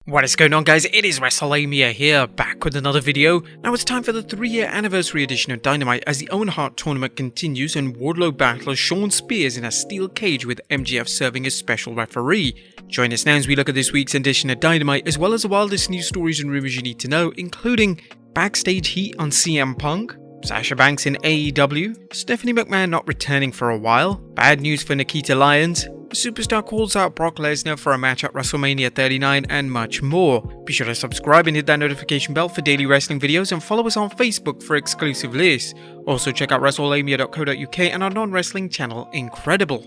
What is going on, guys? It is Wrestlelamia here, back with another video. Now it's time for the 3-year anniversary edition of Dynamite as the Owen Hart tournament continues and Wardlow battles Shawn Spears in a steel cage with MJF serving as special referee. Join us now as we look at this week's edition of Dynamite as well as the wildest news stories and rumors you need to know, including backstage heat on CM Punk, Sasha Banks in AEW, Stephanie McMahon not returning for a while, bad news for Nikkita Lyons, the superstar calls out Brock Lesnar for a match at WrestleMania 39 and much more. Be sure to subscribe and hit that notification bell for daily wrestling videos and follow us on Facebook for exclusive lists. Also check out Wrestlelamia.co.uk and our non-wrestling channel Incredible.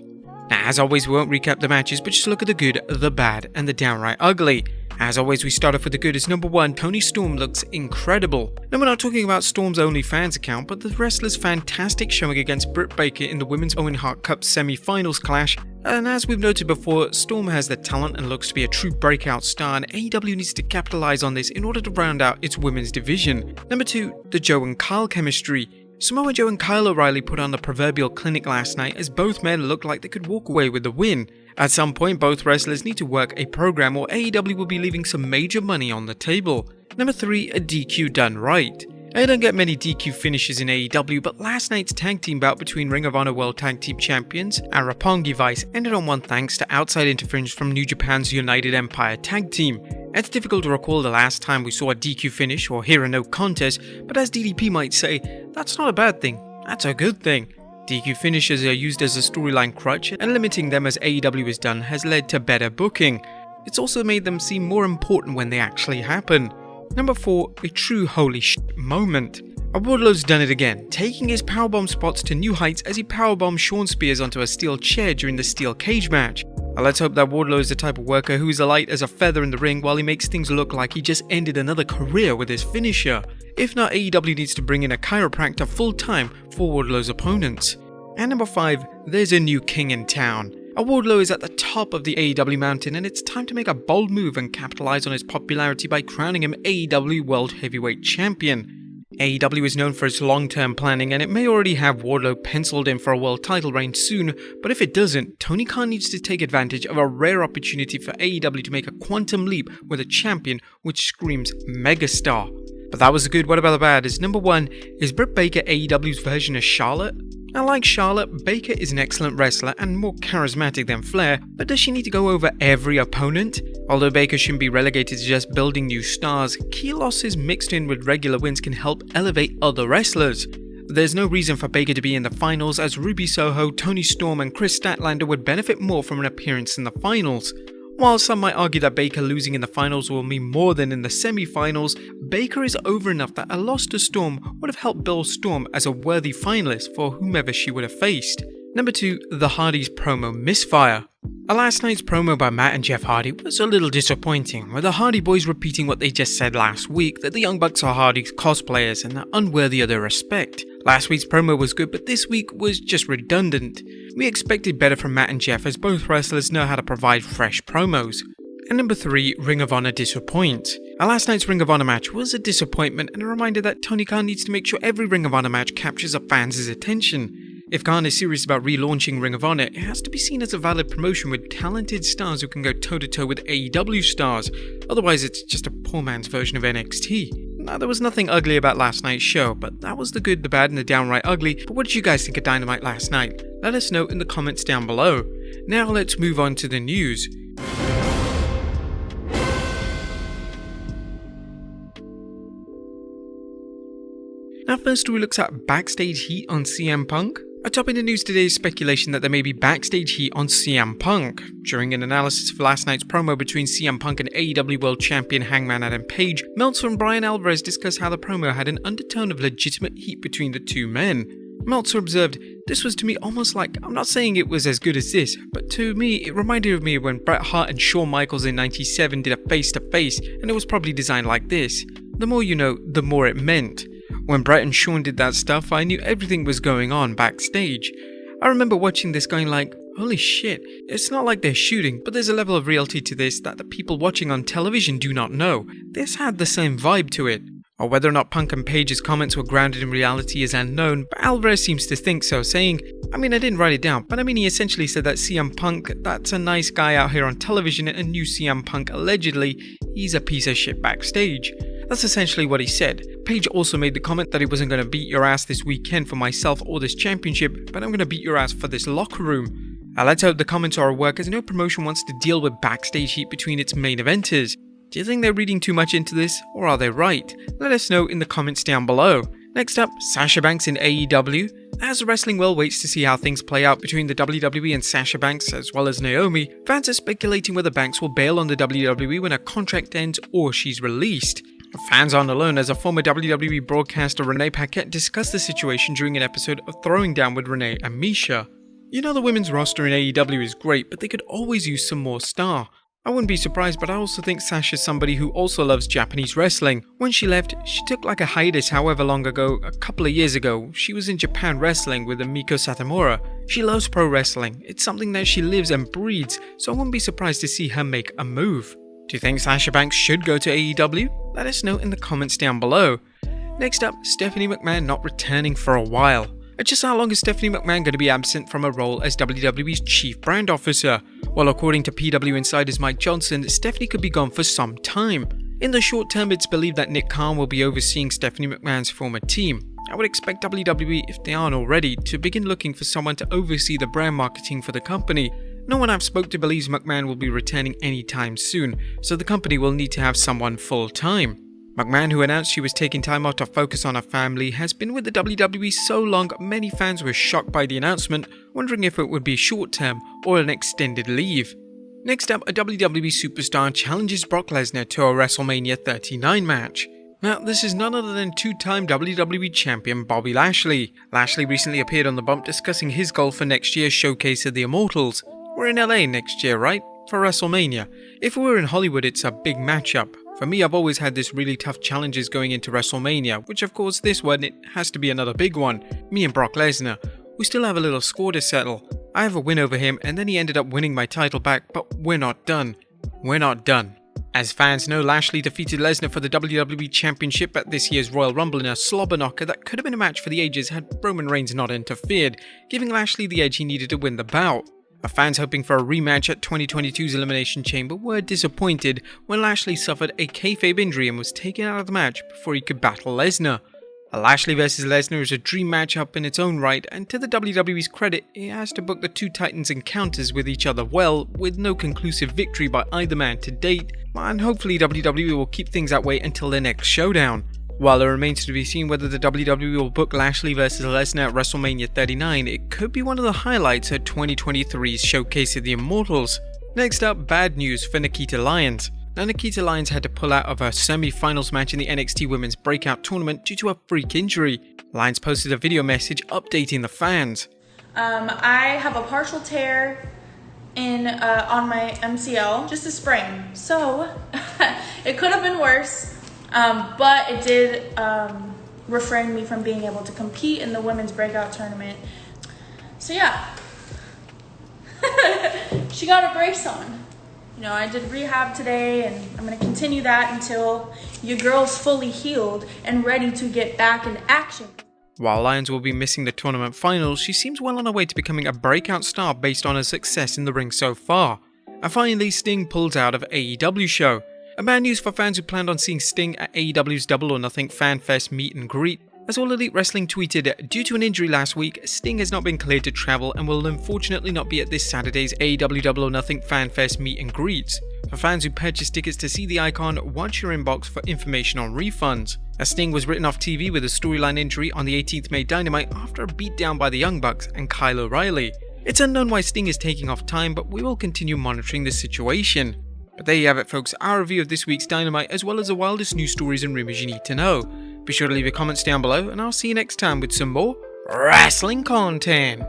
Now as always we won't recap the matches but just look at the good, the bad and the downright ugly. As always, we start off with the good as number 1, Toni Storm looks incredible. Now we're not talking about Storm's OnlyFans account, but the wrestler's fantastic showing against Britt Baker in the Women's Owen Hart Cup semi-finals clash. And as we've noted before, Storm has the talent and looks to be a true breakout star, and AEW needs to capitalize on this in order to round out its women's division. Number 2, the Joe and Kyle chemistry. Samoa Joe and Kyle O'Reilly put on the proverbial clinic last night as both men looked like they could walk away with the win. At some point, both wrestlers need to work a program or AEW will be leaving some major money on the table. Number 3, a DQ done right. I don't get many DQ finishes in AEW, but last night's tag team bout between Ring of Honor World Tag Team Champions and Roppongi Vice ended on one thanks to outside interference from New Japan's United Empire Tag Team. It's difficult to recall the last time we saw a DQ finish or hear a no contest, but as DDP might say, that's not a bad thing, that's a good thing. DQ finishes are used as a storyline crutch, and limiting them as AEW has done has led to better booking. It's also made them seem more important when they actually happen. Number 4, a true holy shit moment. Wardlow's done it again, taking his powerbomb spots to new heights as he powerbombed Shawn Spears onto a steel chair during the steel cage match. Now let's hope that Wardlow is the type of worker who is light as a feather in the ring while he makes things look like he just ended another career with his finisher. If not, AEW needs to bring in a chiropractor full time for Wardlow's opponents. And number 5, there's a new king in town. Wardlow is at the top of the AEW mountain and it's time to make a bold move and capitalize on his popularity by crowning him AEW World Heavyweight Champion. AEW is known for its long-term planning and it may already have Wardlow penciled in for a world title reign soon, but if it doesn't, Tony Khan needs to take advantage of a rare opportunity for AEW to make a quantum leap with a champion which screams megastar. But that was the good, what about the bad? Is number 1, is Britt Baker AEW's version of Charlotte? Now like Charlotte, Baker is an excellent wrestler and more charismatic than Flair, but does she need to go over every opponent? Although Baker shouldn't be relegated to just building new stars, key losses mixed in with regular wins can help elevate other wrestlers. There's no reason for Baker to be in the finals as Ruby Soho, Toni Storm and Chris Statlander would benefit more from an appearance in the finals. While some might argue that Baker losing in the finals will mean more than in the semi-finals, Baker is over enough that a loss to Storm would have helped build Storm as a worthy finalist for whomever she would have faced. Number 2, the Hardys promo misfire. Last night's promo by Matt and Jeff Hardy was a little disappointing, with the Hardy Boys repeating what they just said last week, that the Young Bucks are Hardy's cosplayers and are unworthy of their respect. Last week's promo was good, but this week was just redundant. We expected better from Matt and Jeff as both wrestlers know how to provide fresh promos. And number 3, Ring of Honor disappoints. Last night's Ring of Honor match was a disappointment and a reminder that Tony Khan needs to make sure every Ring of Honor match captures a fan's attention. If Khan is serious about relaunching Ring of Honor, it has to be seen as a valid promotion with talented stars who can go toe-to-toe with AEW stars, otherwise it's just a poor man's version of NXT. Now there was nothing ugly about last night's show, but that was the good, the bad and the downright ugly. But what did you guys think of Dynamite last night? Let us know in the comments down below. Now let's move on to the news. Now first we looks at backstage heat on CM Punk. Atop in the news today is speculation that there may be backstage heat on CM Punk. During an analysis of last night's promo between CM Punk and AEW World Champion Hangman Adam Page, Meltzer and Brian Alvarez discussed how the promo had an undertone of legitimate heat between the two men. Meltzer observed, "This was to me almost like, I'm not saying it was as good as this, but to me it reminded of me when Bret Hart and Shawn Michaels in '97 did a face-to-face and it was probably designed like this. The more you know, the more it meant. When Bret and Shawn did that stuff, I knew everything was going on backstage. I remember watching this going like, holy shit, it's not like they're shooting, but there's a level of reality to this that the people watching on television do not know. This had the same vibe to it. While whether or not Punk and Page's comments were grounded in reality is unknown, but Alvarez seems to think so, saying, I didn't write it down, but he essentially said that CM Punk, that's a nice guy out here on television, and new CM Punk, allegedly, he's a piece of shit backstage. That's essentially what he said. Page also made the comment that he wasn't going to beat your ass this weekend for myself or this championship, but I'm going to beat your ass for this locker room. Now let's hope the comments are a work, as no promotion wants to deal with backstage heat between its main eventers. Do you think they're reading too much into this, or are they right? Let us know in the comments down below. Next up, Sasha Banks in AEW. As the wrestling world waits to see how things play out between the WWE and Sasha Banks as well as Naomi, fans are speculating whether Banks will bail on the WWE when her contract ends or she's released. Fans aren't alone, as a former WWE broadcaster Renee Paquette discussed the situation during an episode of Throwing Down with Renee and Misha. You know, the women's roster in AEW is great, but they could always use some more star. I wouldn't be surprised, but I also think Sasha's somebody who also loves Japanese wrestling. When she left, she took like a hiatus however long ago, a couple of years ago. She was in Japan wrestling with Miko Satomura. She loves pro wrestling. It's something that she lives and breathes, so I wouldn't be surprised to see her make a move. Do you think Sasha Banks should go to AEW? Let us know in the comments down below. Next up, Stephanie McMahon not returning for a while. Just how long is Stephanie McMahon going to be absent from her role as WWE's Chief Brand Officer? Well, according to PW Insider's Mike Johnson, Stephanie could be gone for some time. In the short term, it's believed that Nick Khan will be overseeing Stephanie McMahon's former team. I would expect WWE, if they aren't already, to begin looking for someone to oversee the brand marketing for the company. No one I've spoke to believes McMahon will be returning anytime soon, so the company will need to have someone full-time. McMahon, who announced she was taking time out to focus on her family, has been with the WWE so long many fans were shocked by the announcement, wondering if it would be short-term or an extended leave. Next up, a WWE superstar challenges Brock Lesnar to a WrestleMania 39 match. Now, this is none other than two-time WWE champion Bobby Lashley. Lashley recently appeared on The Bump discussing his goal for next year's showcase of the Immortals. We're in LA next year, right? For WrestleMania. If we were in Hollywood, it's a big matchup. For me, I've always had this really tough challenges going into WrestleMania, which of course this one, it has to be another big one. Me and Brock Lesnar. We still have a little score to settle. I have a win over him and then he ended up winning my title back, but we're not done. We're not done. As fans know, Lashley defeated Lesnar for the WWE Championship at this year's Royal Rumble in a slobber knocker that could have been a match for the ages had Roman Reigns not interfered, giving Lashley the edge he needed to win the bout. Fans hoping for a rematch at 2022's Elimination Chamber were disappointed when Lashley suffered a kayfabe injury and was taken out of the match before he could battle Lesnar. Lashley vs Lesnar is a dream matchup in its own right, and to the WWE's credit, it has to book the two titans encounters with each other well, with no conclusive victory by either man to date, and hopefully WWE will keep things that way until their next showdown. While it remains to be seen whether the WWE will book Lashley vs Lesnar at WrestleMania 39, it could be one of the highlights at 2023's Showcase of the Immortals. Next up, bad news for Nikkita Lyons. Now, Nikkita Lyons had to pull out of her semi-finals match in the NXT Women's Breakout Tournament due to a freak injury. Lyons posted a video message updating the fans. I have a partial tear on my MCL, just a sprain, so it could have been worse. But it did refrain me from being able to compete in the women's breakout tournament. So yeah, she got a brace on. You know, I did rehab today and I'm going to continue that until your girl's fully healed and ready to get back in action. While Lyons will be missing the tournament finals, she seems well on her way to becoming a breakout star based on her success in the ring so far. And finally, Sting pulls out of AEW show. A bad news for fans who planned on seeing Sting at AEW's Double or Nothing Fan Fest meet and greet. As All Elite Wrestling tweeted, due to an injury last week, Sting has not been cleared to travel and will unfortunately not be at this Saturday's AEW Double or Nothing Fan Fest meet and greets. For fans who purchased tickets to see the icon, watch your inbox for information on refunds. As Sting was written off TV with a storyline injury on the 18th May Dynamite after a beatdown by the Young Bucks and Kyle O'Reilly. It's unknown why Sting is taking off time, but we will continue monitoring the situation. But there you have it, folks, our review of this week's Dynamite, as well as the wildest news stories and rumors you need to know. Be sure to leave your comments down below, and I'll see you next time with some more wrestling content.